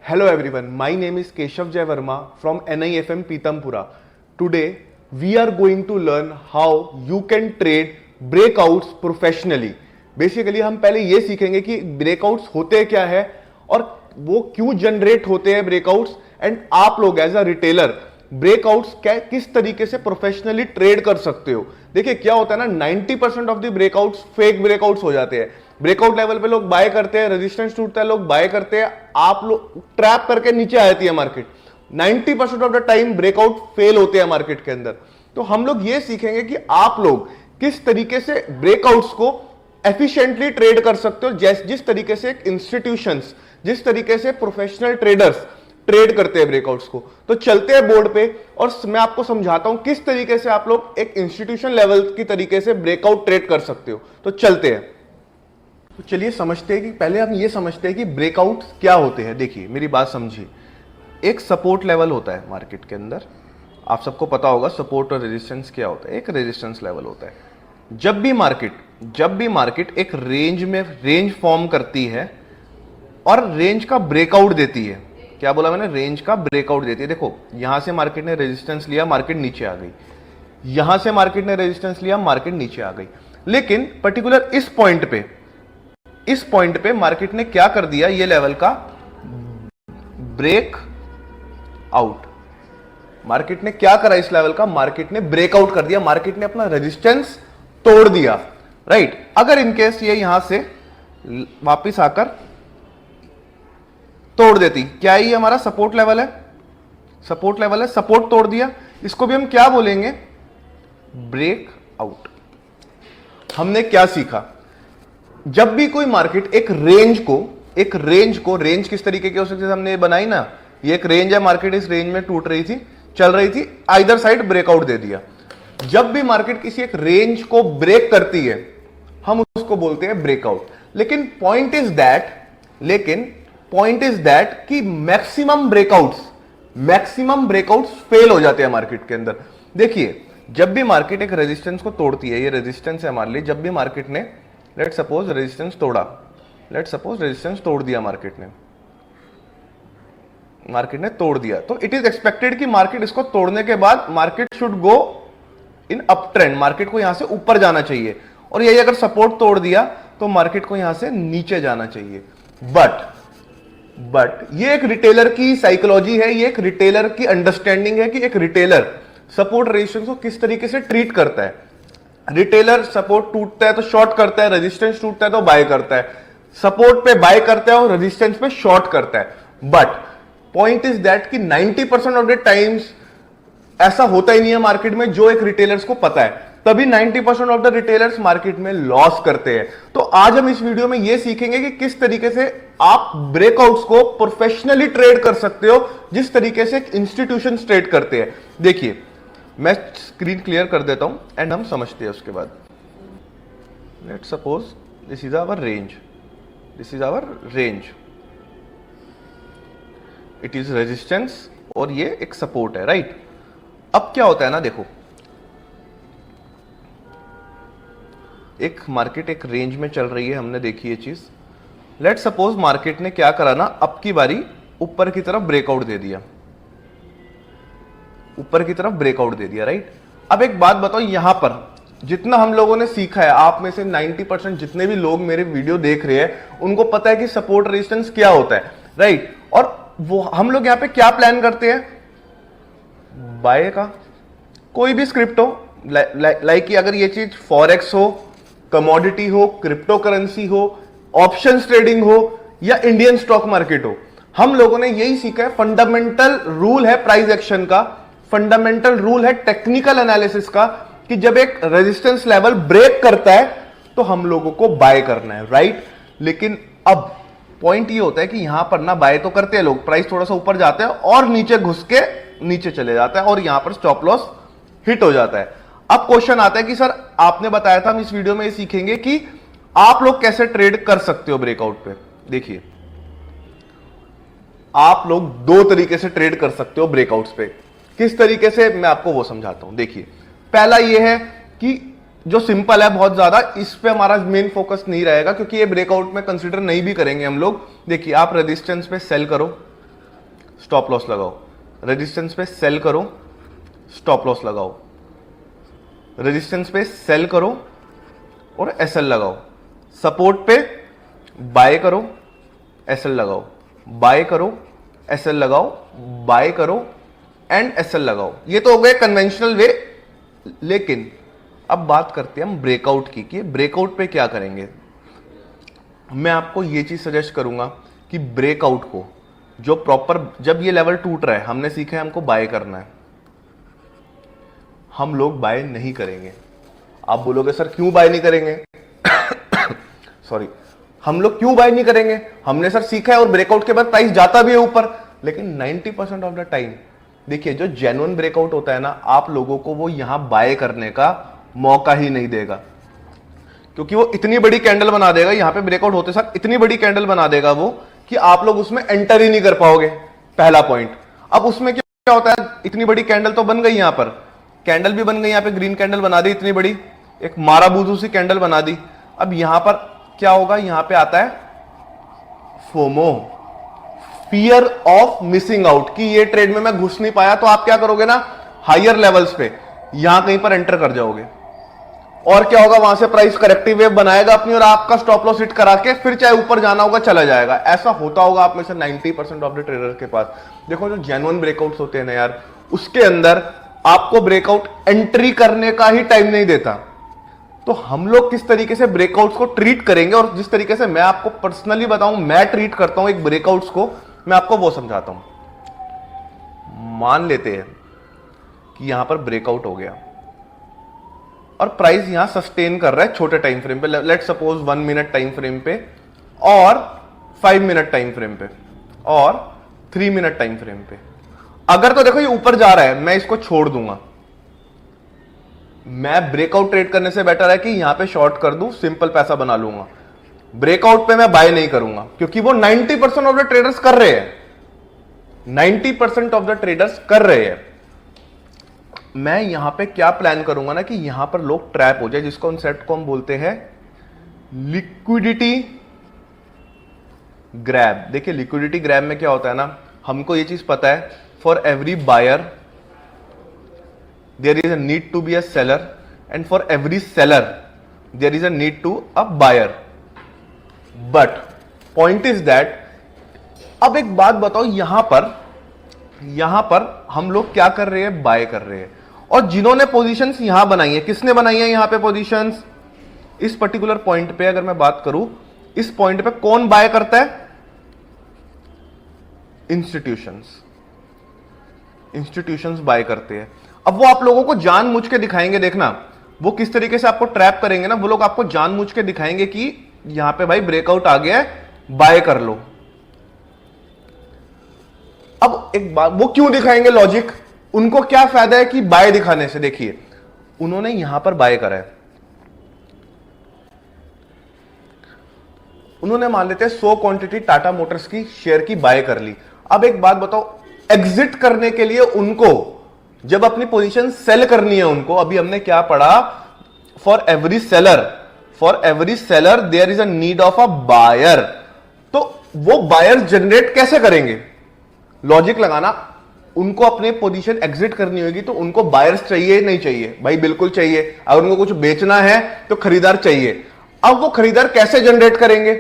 Hello everyone, my name is Keshav Jai Verma from NIFM Pitampura. Today we are going to learn how you can trade breakouts professionally. Basically हम पहले ये सीखेंगे कि breakouts होते क्या है और वो क्यों जनरेट होते हैं breakouts एंड आप लोग एज अ रिटेलर ब्रेकआउट्स किस तरीके से प्रोफेशनली ट्रेड कर सकते हो। देखिए क्या होता है ना, 90% of the breakouts fake breakouts हो जाते हैं। ब्रेकआउट लेवल पे लोग बाय करते हैं, रेजिस्टेंस टूटता है, लोग बाय करते हैं, आप लोग ट्रैप करके नीचे आ जाती है market. 90% of the time breakout fail होते हैं मार्केट के अंदर। तो हम लोग ये सीखेंगे कि आप लोग किस तरीके से ब्रेकआउट्स को एफिशिएंटली ट्रेड कर सकते हो, जिस तरीके से इंस्टीट्यूशंस, जिस तरीके से प्रोफेशनल ट्रेडर्स ट्रेड करते हैं ब्रेकआउट्स को। तो चलते हैं बोर्ड पे और मैं आपको समझाता हूं किस तरीके से आप लोग एक इंस्टीट्यूशन लेवल की तरीके से ब्रेकआउट ट्रेड कर सकते हो। तो चलते हैं, तो चलिए समझते हैं कि पहले हम ये समझते हैं कि ब्रेकआउट क्या होते हैं। देखिए मेरी बात समझिए, एक सपोर्ट लेवल होता है मार्केट के अंदर, आप सबको पता होगा सपोर्ट और रेजिस्टेंस क्या होता है। एक रेजिस्टेंस लेवल होता है। जब भी मार्केट एक रेंज फॉर्म करती है और रेंज का ब्रेकआउट देती है, क्या बोला मैंने, रेंज का ब्रेकआउट देती है। देखो यहां से मार्केट ने रेजिस्टेंस लिया, मार्केट नीचे आ गई, यहां से मार्केट ने रेजिस्टेंस लिया, मार्केट नीचे आ गई। लेकिन पर्टिकुलर इस पॉइंट पे मार्केट ने क्या कर दिया, ये लेवल का ब्रेक आउट। मार्केट ने क्या करा, इस लेवल का मार्केट ने ब्रेकआउट कर दिया, मार्केट ने अपना रेजिस्टेंस तोड़ दिया, राइट। अगर इनकेस ये यहां से वापिस आकर तोड़ देती, क्या ये हमारा सपोर्ट लेवल है, सपोर्ट तोड़ दिया, इसको भी हम क्या बोलेंगे, ब्रेक आउट। हमने क्या सीखा, जब भी कोई मार्केट एक रेंज किस तरीके की हो सकती है, हमने बनाई ना, ये एक रेंज है, मार्केट इस रेंज में टूट रही थी, चल रही थी, आइदर साइड ब्रेकआउट दे दिया। जब भी मार्केट किसी एक रेंज को ब्रेक करती है हम उसको बोलते हैं ब्रेकआउट। लेकिन पॉइंट इज दैट कि मैक्सिमम ब्रेकआउट्स फेल हो जाते हैं मार्केट के अंदर। देखिए जब भी मार्केट एक रेजिस्टेंस को तोड़ती है, ये रेजिस्टेंस है हमारे लिए, जब भी मार्केट ने लेट सपोज रेजिस्टेंस तोड़ दिया, मार्केट ने तोड़ दिया, तो इट इज एक्सपेक्टेड कि मार्केट इसको तोड़ने के बाद market should go in up trend, market को यहां से ऊपर जाना चाहिए। और यही अगर सपोर्ट तोड़ दिया तो मार्केट को यहां से नीचे जाना चाहिए। बट ये एक रिटेलर की साइकोलॉजी है, ये एक रिटेलर की अंडरस्टैंडिंग है कि एक रिटेलर सपोर्ट रेजिस्टेंस को किस तरीके से ट्रीट करता है। रिटेलर सपोर्ट टूटता है तो शॉर्ट करता है, रेजिस्टेंस टूटता है तो बाय करता है, सपोर्ट पे बाय करता है और रेजिस्टेंस पे शॉर्ट करता है। बट पॉइंट इज दैट कि 90% ऑफ द टाइम्स ऐसा होता ही नहीं है मार्केट में, जो एक रिटेलर्स को पता है, तभी 90% ऑफ द रिटेलर्स मार्केट में लॉस करते हैं। तो आज हम इस वीडियो में यह सीखेंगे कि किस तरीके से आप ब्रेकआउट्स को प्रोफेशनली ट्रेड कर सकते हो, जिस तरीके से इंस्टीट्यूशन ट्रेड करते हैं। देखिए मैं स्क्रीन क्लियर कर देता हूं एंड हम समझते हैं उसके बाद। Let suppose this is our range, it is resistance और ये एक सपोर्ट है, राइट। अब क्या होता है ना, देखो एक मार्केट एक रेंज में चल रही है, हमने देखी ये चीज। लेट सपोज मार्केट ने क्या करा ना, अब की बारी ऊपर की तरफ ब्रेकआउट दे दिया, राइट। अब एक बात बताओ, यहां पर जितना हम लोगों ने सीखा है, आप में से 90% जितने भी लोग मेरे वीडियो देख रहे हैं उनको पता है कि सपोर्ट रेजिस्टेंस क्या होता है, राइट। और वो हम लोग यहां पे क्या प्लान करते हैं, बाय का कोई भी स्क्रिप्ट हो, लाइक कि अगर ये चीज फॉरेक्स हो, कमोडिटी हो, क्रिप्टो करेंसी हो, ऑप्शंस ट्रेडिंग हो या इंडियन स्टॉक मार्केट हो, हम लोगों ने यही सीखा है। फंडामेंटल रूल है प्राइस एक्शन का, फंडामेंटल रूल है टेक्निकल एनालिसिस का, कि जब एक रेजिस्टेंस लेवल ब्रेक करता है तो हम लोगों को बाय करना है, राइट। लेकिन अब पॉइंट ये होता है कि यहां पर ना बाय तो करते हैं लोग, प्राइस थोड़ा सा ऊपर जाता है और नीचे घुस के नीचे चले जाता है और यहां पर स्टॉप लॉस हिट हो जाता है। अब क्वेश्चन आता है कि सर आपने बताया था हम इस वीडियो में ये सीखेंगे कि आप लोग कैसे ट्रेड कर सकते हो ब्रेकआउट पे। देखिए आप लोग दो तरीके से ट्रेड कर सकते हो ब्रेकआउट्स पे। किस तरीके से, मैं आपको वो समझाता हूं। देखिए पहला ये है कि जो सिंपल है बहुत ज्यादा, इस पे हमारा मेन फोकस नहीं रहेगा क्योंकि ये ब्रेकआउट में कंसीडर नहीं भी करेंगे हम लोग। देखिए आप रेजिस्टेंस पे सेल करो, स्टॉप लॉस लगाओ, रेजिस्टेंस पे सेल करो, स्टॉप लॉस लगाओ, रेजिस्टेंस पे सेल करो और एसएल लगाओ, सपोर्ट पे बाय करो, एसएल लगाओ, बाय करो, एसएल लगाओ, बाय करो एंड एसएल लगाओ। ये तो हो गए कन्वेंशनल वे। लेकिन अब बात करते हैं हम ब्रेकआउट की कि ब्रेकआउट पे क्या करेंगे। मैं आपको ये चीज सजेस्ट करूंगा कि ब्रेकआउट को जो प्रॉपर, जब ये लेवल टूट रहा है, हमने सीखा है हमको बाय करना है, हम लोग बाय नहीं करेंगे। आप बोलोगे सर क्यों बाय नहीं करेंगे? सॉरी, हम लोग क्यों बाय नहीं करेंगे? हमने सर सीखा है और ब्रेकआउट के बाद प्राइस जाता भी है ऊपर, लेकिन 90% ऑफ द टाइम देखिए जो जेन्युइन ब्रेकआउट होता है ना, आप लोगों को वो यहां बाय करने का मौका ही नहीं देगा, क्योंकि वो इतनी बड़ी कैंडल बना देगा यहां पे ब्रेकआउट होते साथ, इतनी बड़ी कैंडल बना देगा वो कि आप लोग उसमें एंटर ही नहीं कर पाओगे। पहला पॉइंट। अब उसमें क्या होता है, इतनी बड़ी कैंडल तो बन गई, यहां पर कैंडल भी बन गई, यहां पे ग्रीन कैंडल बना दी इतनी बड़ी, एक मारा बूजू सी कैंडल बना दी। अब यहां पर क्या होगा, यहां पे आता है FOMO, fear of missing out, कि ये ट्रेड में मैं घुस नहीं पाया। तो आप क्या करोगे ना, हायर लेवल्स पे यहां कहीं पर एंटर कर जाओगे, और क्या होगा, वहां से प्राइस करेक्टिव वेव बनाएगा अपनी और आपका स्टॉप लॉस हिट करा के फिर चाहे ऊपर जाना होगा चला जाएगा। ऐसा होता होगा आप में से 90% ऑफ द ट्रेडर के पास। देखो जो जेन्युइन ब्रेकआउट्स होते हैं ना यार, उसके अंदर आपको ब्रेकआउट एंट्री करने का ही टाइम नहीं देता। तो हम लोग किस तरीके से ब्रेकआउट्स को ट्रीट करेंगे, और जिस तरीके से मैं आपको पर्सनली बताऊं, मैं ट्रीट करता हूं एक ब्रेकआउट्स को, मैं आपको वो समझाता हूं। मान लेते हैं कि यहां पर ब्रेकआउट हो गया और प्राइस यहां सस्टेन कर रहा है छोटे टाइम फ्रेम पे, let suppose 1 minute time frame पे और 5 मिनट टाइम फ्रेम पे और 3 मिनट टाइम फ्रेम पे। अगर तो देखो ये ऊपर जा रहा है, मैं इसको छोड़ दूंगा, मैं ब्रेकआउट ट्रेड करने से बेटर है कि यहां पे शॉर्ट कर दूं, सिंपल पैसा बना लूंगा। ब्रेकआउट पे मैं बाय नहीं करूंगा, क्योंकि वो 90% ऑफ द ट्रेडर्स कर रहे हैं, 90% ऑफ द ट्रेडर्स कर रहे हैं। मैं यहां पे क्या प्लान करूंगा ना, कि यहां पर लोग ट्रैप हो जाए, जिसको कॉन्सेप्ट को हम बोलते हैं लिक्विडिटी ग्रैब। देखिए लिक्विडिटी ग्रैब में क्या होता है ना, हमको ये चीज पता है, for every buyer there is a need to be a seller and for every seller there is a need to a buyer. But point is that, अब एक बात बताओ, यहां पर हम लोग क्या कर रहे हैं, बाय कर रहे हैं। और जिन्होंने पोजीशंस यहां बनाई है, किसने बनाई है यहां पे पोजीशंस, इस पर्टिकुलर पॉइंट पे अगर मैं बात करूं, इस पॉइंट पे कौन बाय करता है, इंस्टीट्यूशंस बाय करते हैं। अब वो आप लोगों को जानबूझ के दिखाएंगे, देखना वो किस तरीके से आपको ट्रैप करेंगे ना, वो लोग आपको जानबूझ के दिखाएंगे कि यहां पे भाई ब्रेकआउट आ गया है, बाय कर लो। अब एक बात, वो क्यों दिखाएंगे, लॉजिक, उनको क्या फायदा है कि बाय दिखाने से। देखिए उन्होंने यहां पर बाय करा है, उन्होंने मान लेते हैं 100 क्वांटिटी टाटा मोटर्स की शेयर की बाय कर ली। अब एक बात बताओ, एग्जिट करने के लिए उनको जब अपनी पोजीशन सेल करनी है उनको, अभी हमने क्या पढ़ा, for every seller there is a need of a buyer. तो वो बायर जनरेट कैसे करेंगे, लॉजिक लगाना, उनको अपने पोजीशन एग्जिट करनी होगी तो उनको बायर्स चाहिए नहीं चाहिए, भाई बिल्कुल चाहिए। अगर उनको कुछ बेचना है तो खरीदार चाहिए। अब वो खरीदार कैसे जनरेट करेंगे,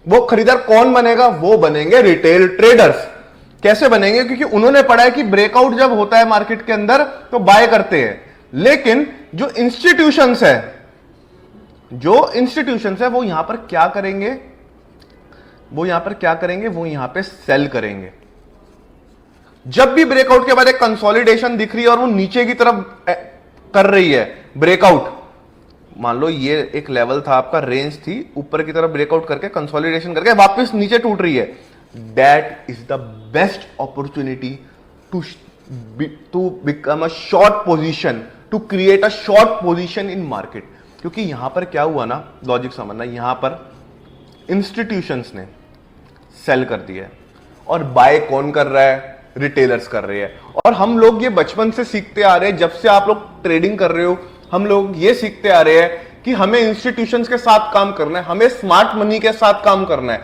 वो खरीदार कौन बनेगा, वो बनेंगे रिटेल ट्रेडर्स। कैसे बनेंगे, क्योंकि उन्होंने पढ़ा है कि ब्रेकआउट जब होता है मार्केट के अंदर तो बाय करते हैं। लेकिन जो इंस्टीट्यूशंस है वो यहां पर क्या करेंगे, वो यहां पे सेल करेंगे। जब भी ब्रेकआउट के बाद एक कंसोलिडेशन दिख रही है और वो नीचे की तरफ कर रही है ब्रेकआउट, मान लो ये एक लेवल था आपका, रेंज थी, ऊपर की तरफ ब्रेकआउट करके कंसोलिडेशन करके वापस नीचे टूट रही है, that is the best opportunity to become a short position, to create a short position in market. क्योंकि यहां पर क्या हुआ ना, लॉजिक समझना, यहां पर इंस्टीट्यूशंस ने सेल कर दिया है और बाय कौन कर रहा है, रिटेलर्स कर रहे हैं। और हम लोग ये बचपन से सीखते आ रहे हैं, जब से आप लोग ट्रेडिंग कर रहे हो, हम लोग ये सीखते आ रहे हैं कि हमें इंस्टीट्यूशंस के साथ काम करना है, हमें स्मार्ट मनी के साथ काम करना है,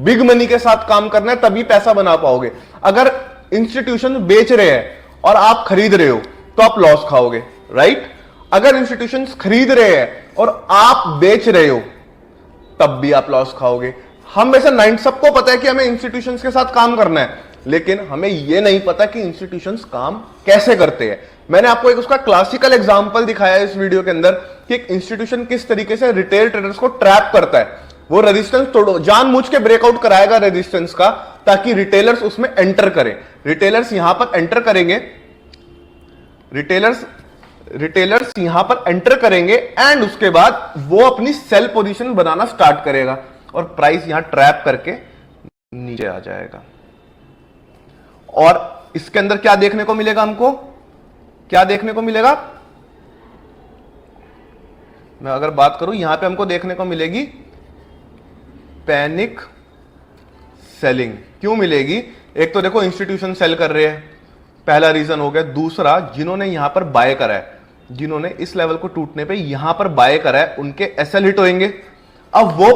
बिग मनी के साथ काम करना है, तभी पैसा बना पाओगे। अगर इंस्टीट्यूशन बेच रहे हैं और आप खरीद रहे हो तो आप लॉस खाओगे, राइट? अगर इंस्टीट्यूशन खरीद रहे हैं और आप बेच रहे हो तब भी आप लॉस खाओगे। हम वैसे 9 सबको पता है कि हमें इंस्टीट्यूशंस के साथ काम करना है, लेकिन हमें यह नहीं पता कि इंस्टीट्यूशंस काम कैसे करते हैं। मैंने आपको एक उसका क्लासिकल एग्जांपल दिखाया है इस वीडियो के अंदर कि एक इंस्टीट्यूशन किस तरीके से रिटेल ट्रेडर्स को ट्रैप करता है। वो रेजिस्टेंस तोड़ो जानबूझ के ब्रेकआउट कराएगा रेजिस्टेंस का, ताकि रिटेलर्स उसमें एंटर करें। रिटेलर्स यहां पर एंटर करेंगे, रिटेलर्स यहां पर एंटर करेंगे एंड उसके बाद वो अपनी सेल पोजीशन बनाना स्टार्ट करेगा और प्राइस यहां ट्रैप करके नीचे आ जाएगा। और इसके अंदर क्या देखने को मिलेगा हमको, क्या देखने को मिलेगा? मैं अगर बात करूं यहां पे हमको देखने को मिलेगी पैनिक सेलिंग। क्यों मिलेगी? एक तो देखो इंस्टीट्यूशन सेल कर रहे हैं, पहला रीजन हो गया। दूसरा, जिन्होंने यहां पर बाय करा है, जिन्होंने इस लेवल को टूटने पे यहां पर बाय करा है, उनके एसएल हिट होंगे। अब वो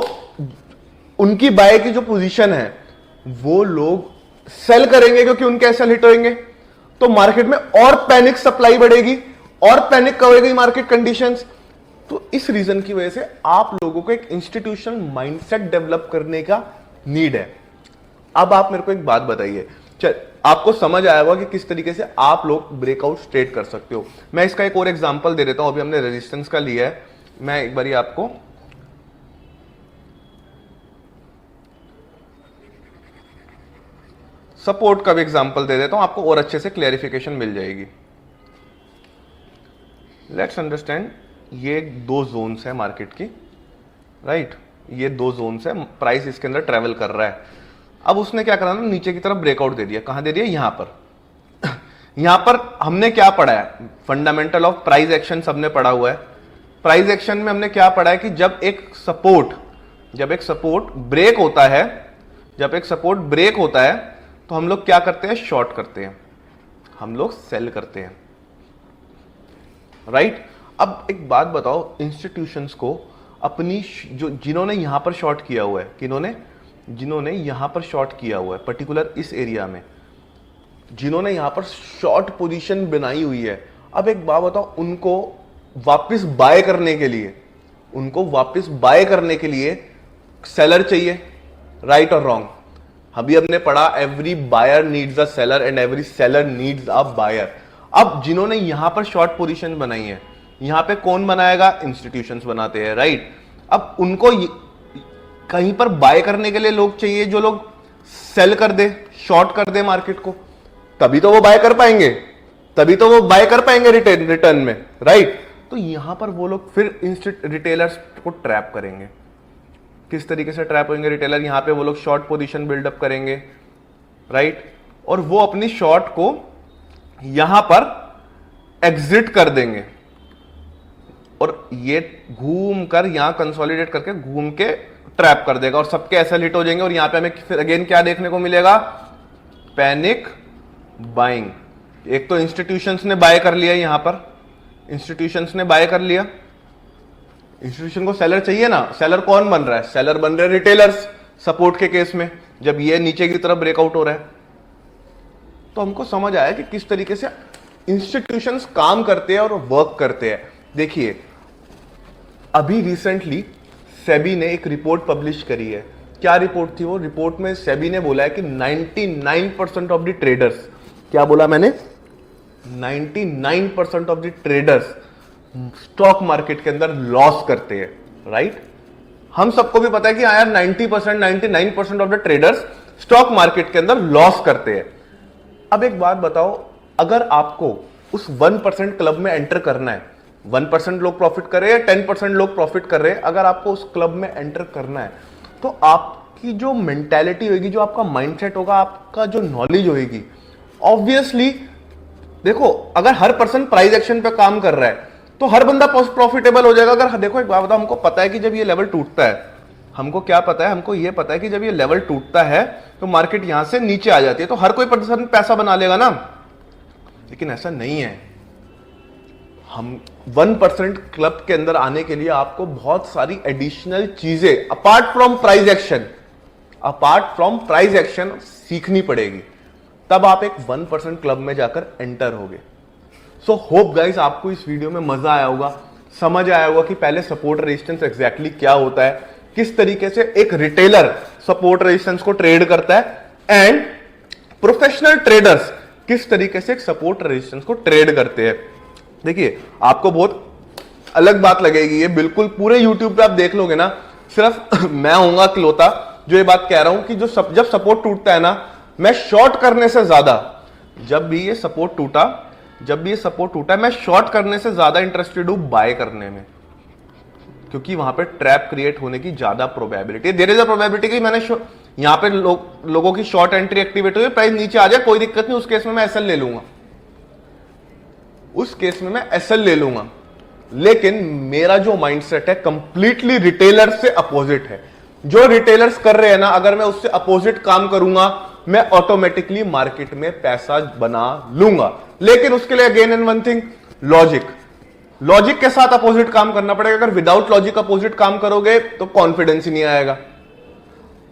उनकी बाय की जो पोजीशन है वो लोग सेल करेंगे क्योंकि उनके एसएल हिट होंगे, तो मार्केट में और पैनिक सप्लाई बढ़ेगी और पैनिक करेगी मार्केट कंडीशंस। तो इस रीजन की वजह से आप लोगों को एक इंस्टीट्यूशनल माइंडसेट डेवलप करने का नीड है। अब आप मेरे को एक बात बताइए, आपको समझ आया होगा कि किस तरीके से आप लोग ब्रेकआउट ट्रेड कर सकते हो। मैं इसका एक और एग्जांपल दे देता हूं। अभी हमने रेजिस्टेंस का लिया है, मैं एक बार आपको सपोर्ट का भी एग्जांपल दे देता हूं, आपको और अच्छे से क्लैरिफिकेशन मिल जाएगी। लेट्स अंडरस्टैंड, ये 2 जोन्स है मार्केट की, राइट? ये 2 जोन्स है, प्राइस इसके अंदर ट्रेवल कर रहा है। अब उसने क्या करा ना, नीचे की तरफ ब्रेकआउट दे दिया। कहां दे दिया? यहां पर। यहां पर हमने क्या पढ़ा है? फंडामेंटल ऑफ प्राइस एक्शन सबने पढ़ा हुआ है। प्राइस एक्शन में हमने क्या पढ़ा है कि जब एक सपोर्ट ब्रेक होता है, तो हम लोग क्या करते हैं? शॉर्ट करते हैं, हम लोग सेल करते हैं, राइट? अब एक बात बताओ, इंस्टीट्यूशंस को अपनी जिन्होंने यहां पर शॉर्ट किया हुआ है, जिन्होंने यहां पर शॉर्ट किया हुआ है, पर्टिकुलर इस एरिया में जिन्होंने यहां पर शॉर्ट पोजीशन बनाई हुई है, अब एक बात बताओ, उनको वापस बाय करने के लिए सेलर चाहिए, राइट और रॉन्ग? अभी हमने पढ़ा every buyer needs a seller and every seller needs a buyer. अब जिन्होंने यहां पर शॉर्ट पोजीशन बनाई है, यहां पे कौन बनाएगा? इंस्टीट्यूशंस बनाते हैं, राइट? अब उनको कहीं पर बाय करने के लिए लोग चाहिए, जो लोग सेल कर दे, शॉर्ट कर दे मार्केट को, तभी तो वो बाय कर पाएंगे, रिटर्न में, राइट? तो यहां पर वो लोग फिर रिटेलर्स को ट्रैप करेंगे। किस तरीके से ट्रैप होंगे रिटेलर? यहां पे वो लोग शॉर्ट पोजीशन बिल्डअप करेंगे, राइट? और वो अपनी शॉर्ट को यहां पर एग्जिट कर देंगे और ये घूम कर यहां कंसोलिडेट करके घूम के ट्रैप कर देगा और सबके एसएल हिट हो जाएंगे। और यहां पे हमें फिर अगेन क्या देखने को मिलेगा? Panic buying. एक तो इंस्टीट्यूशंस ने बाय कर लिया, यहां पर इंस्टीट्यूशंस ने बाय कर लिया। इंस्टीट्यूशन को सेलर चाहिए ना, सेलर कौन बन रहा है? सेलर बन रहे रिटेलर्स सपोर्ट के केस में, जब ये नीचे की तरफ ब्रेकआउट हो रहा है। तो हमको समझ आया कि किस तरीके से इंस्टीट्यूशंस काम करते हैं और वर्क करते हैं। देखिए, अभी रिसेंटली सेबी ने एक रिपोर्ट पब्लिश करी है। क्या रिपोर्ट थी वो? रिपोर्ट में सेबी ने बोला है कि 99% ऑफ द ट्रेडर्स, क्या बोला मैंने? 99% of the traders stock market के अंदर लॉस करते हैं, राइट? हम सबको भी पता है कि यार 90%, 99% of the traders stock market के अंदर लॉस करते हैं। अब एक बात बताओ, अगर आपको उस 1% क्लब में एंटर करना है, 1% लोग प्रॉफिट कर रहे हैं, 10% लोग प्रॉफिट कर रहे हैं, अगर आपको उस क्लब में एंटर करना है, तो आपकी जो मेंटालिटी होगी, जो आपका माइंडसेट होगा, आपका जो नॉलेज होगी, ऑब्वियसली देखो, अगर हर पर्सन प्राइस एक्शन पे काम कर रहा है तो हर बंदा प्रॉफिटेबल हो जाएगा। अगर देखो एक बात बताओ, हमको पता है कि जब ये लेवल टूटता है, हमको क्या पता है? हमको ये पता है कि जब ये लेवल टूटता है तो मार्केट यहां से नीचे आ जाती है, तो हर कोई पर्सन पैसा बना लेगा ना। लेकिन ऐसा नहीं है। हम 1% क्लब के अंदर आने के लिए आपको बहुत सारी एडिशनल चीजें अपार्ट फ्रॉम प्राइस एक्शन सीखनी पड़ेगी। तब आप एक 1% क्लब में जाकर एंटर होगे। सो होप गाइस आपको इस वीडियो में मजा आया होगा, समझ आया होगा कि पहले सपोर्ट रेजिस्टेंस एग्जैक्टली क्या होता है, किस तरीके से एक रिटेलर सपोर्ट रेजिस्टेंस को ट्रेड करता है एंड प्रोफेशनल ट्रेडर्स किस तरीके से एक सपोर्ट रेजिस्टेंस को ट्रेड करते हैं। देखिए आपको बहुत अलग बात लगेगी, ये बिल्कुल पूरे यूट्यूब पे आप देख लोगे ना, सिर्फ मैं होऊंगा इकलौता जो ये बात कह रहा हूं कि जब सपोर्ट टूटता है ना, मैं शॉर्ट करने से ज्यादा, जब भी ये सपोर्ट टूटा मैं शॉर्ट करने से ज्यादा इंटरेस्टेड हूं बाय करने में, क्योंकि वहां पे ट्रैप क्रिएट होने की ज्यादा प्रोबेबिलिटी है। देयर इज अ प्रोबेबिलिटी कि मैंने यहां पे लोगों की शॉर्ट एंट्री एक्टिवेट हुई, प्राइस नीचे आ जाए, कोई दिक्कत नहीं, उस केस में मैं एसएल ले लूंगा, लेकिन मेरा जो माइंडसेट है कंप्लीटली रिटेलर से अपोजिट है। जो रिटेलर्स कर रहे हैं ना, अगर मैं उससे अपोजिट काम करूंगा, मैं ऑटोमेटिकली मार्केट में पैसा बना लूंगा। लेकिन उसके लिए again and one thing, logic के साथ अपोजिट काम करना पड़ेगा। अगर विदाउट लॉजिक अपोजिट काम करोगे तो कॉन्फिडेंस ही नहीं आएगा।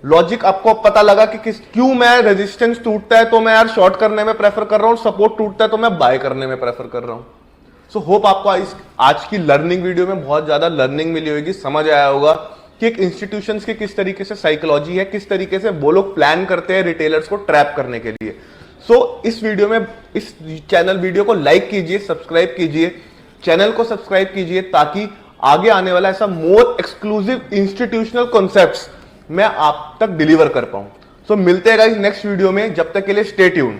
लॉजिक आपको पता लगा कि क्यों मैं रेजिस्टेंस टूटता है तो मैं यार शॉर्ट करने में प्रेफर कर रहा हूं, सपोर्ट टूटता है तो मैं बाय करने में प्रेफर कर रहा हूं। सो होप आपको आज की लर्निंग वीडियो में बहुत ज्यादा लर्निंग मिली होगी, समझ आया होगा कि एक इंस्टीट्यूशंस की किस तरीके से साइकोलॉजी है, किस तरीके से वो लोग प्लान करते हैं रिटेलर्स को ट्रैप करने के लिए। सो इस वीडियो में इस चैनल वीडियो को लाइक कीजिए, सब्सक्राइब कीजिए, चैनल को सब्सक्राइब कीजिए, ताकि आगे आने वाला ऐसा मोर एक्सक्लूसिव इंस्टीट्यूशनल कॉन्सेप्ट्स मैं आप तक डिलीवर कर पाऊं। सो मिलते हैं गाइस नेक्स्ट वीडियो में, जब तक के लिए स्टे ट्यून्ड।